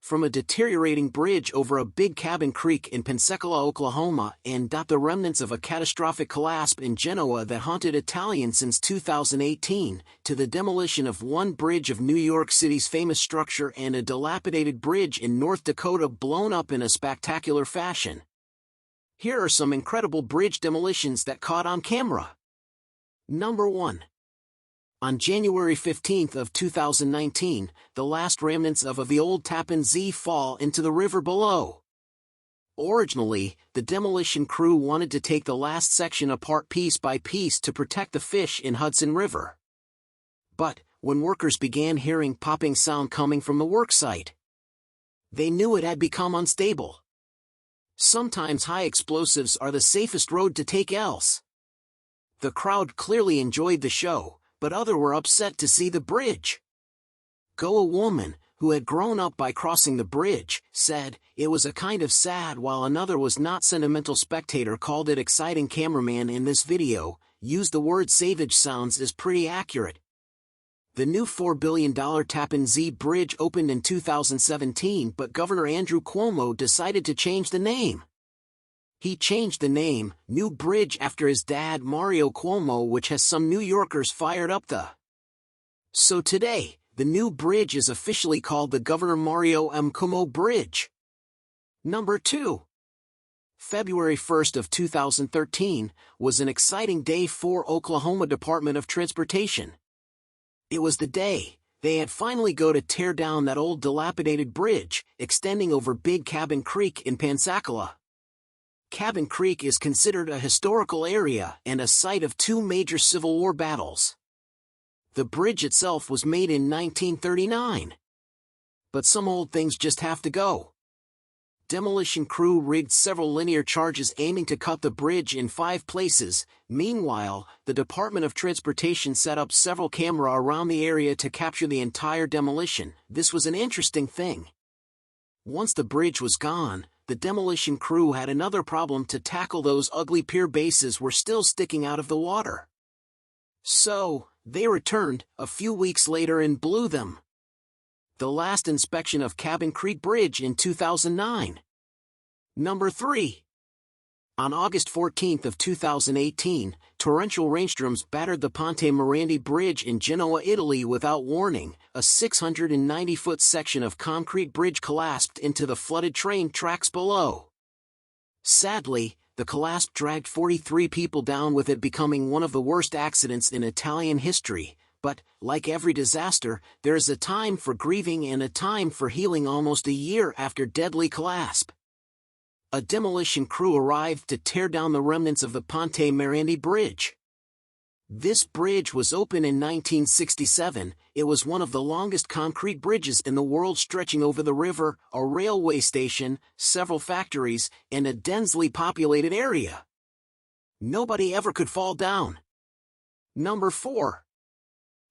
From a deteriorating bridge over a Big Cabin Creek in Pensacola, Oklahoma, and the remnants of a catastrophic collapse in Genoa that haunted Italians since 2018, to the demolition of one bridge of New York City's famous structure and a dilapidated bridge in North Dakota blown up in a spectacular fashion. Here are some incredible bridge demolitions that caught on camera. Number 1. On January 15 of 2019, the last remnants of the old Tappan Zee fall into the river below. Originally, the demolition crew wanted to take the last section apart piece by piece to protect the fish in Hudson River. But, when workers began hearing popping sound coming from the worksite, they knew it had become unstable. Sometimes high explosives are the safest road to take else. The crowd clearly enjoyed the show, but others were upset to see the bridge go. A woman, who had grown up by crossing the bridge, said, "It was a kind of sad," while another was not sentimental spectator called it exciting. Cameraman in this video used the word savage. Sounds is pretty accurate. The new $4 billion Tappan Zee Bridge opened in 2017, but Governor Andrew Cuomo decided to change the name. He changed the name, New Bridge, after his dad Mario Cuomo, which has some New Yorkers fired up. So today, the new bridge is officially called the Governor Mario M. Cuomo Bridge. Number 2. February 1 of 2013 was an exciting day for Oklahoma Department of Transportation. It was the day they had finally go to tear down that old dilapidated bridge, extending over Big Cabin Creek in Pensacola. Cabin Creek is considered a historical area and a site of two major Civil War battles. The bridge itself was made in 1939. But some old things just have to go. Demolition crew rigged several linear charges aiming to cut the bridge in 5 places. Meanwhile, the Department of Transportation set up several cameras around the area to capture the entire demolition. This was an interesting thing. Once the bridge was gone, the demolition crew had another problem to tackle. Those ugly pier bases were still sticking out of the water. So, they returned a few weeks later and blew them. The last inspection of Cabin Creek Bridge in 2009. Number 3. On August 14 of 2018, torrential rainstorms battered the Ponte Morandi Bridge in Genoa, Italy without warning. A 690-foot section of concrete bridge collapsed into the flooded train tracks below. Sadly, the collapse dragged 43 people down, with it becoming one of the worst accidents in Italian history. But, like every disaster, there is a time for grieving and a time for healing. Almost a year after deadly collapse, a demolition crew arrived to tear down the remnants of the Ponte Morandi Bridge. This bridge was opened in 1967. It was one of the longest concrete bridges in the world, stretching over the river, a railway station, several factories, and a densely populated area. Nobody ever could fall down. Number 4.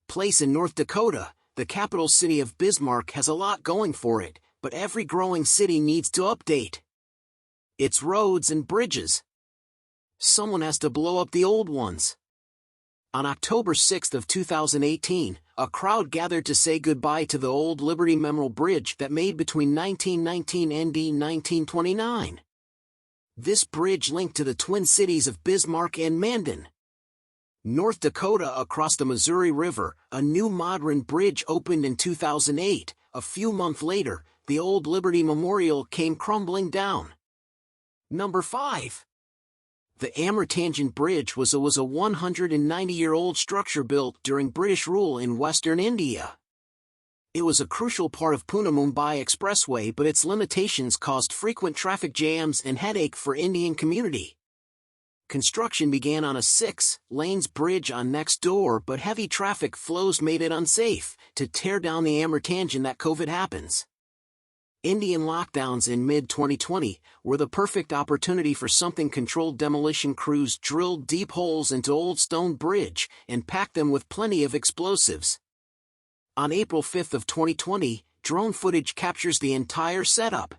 Place in North Dakota. The capital city of Bismarck has a lot going for it, but every growing city needs to update its roads and bridges. Someone has to blow up the old ones. On October 6 of 2018, a crowd gathered to say goodbye to the old Liberty Memorial Bridge that made between 1919 and 1929. This bridge linked to the twin cities of Bismarck and Mandan, North Dakota, across the Missouri River. A new modern bridge opened in 2008. A few months later, the old Liberty Memorial came crumbling down. Number 5. The Amur-Tangent Bridge was a 190-year-old structure built during British rule in western India. It was a crucial part of Pune-Mumbai Expressway, but its limitations caused frequent traffic jams and headache for Indian community. Construction began on a 6-lane bridge on next door, but heavy traffic flows made it unsafe to tear down the Amur-Tangent. That COVID happens. Indian lockdowns in mid-2020 were the perfect opportunity for something. Controlled demolition crews drilled deep holes into old stone bridge and packed them with plenty of explosives. On April 5 of 2020, drone footage captures the entire setup.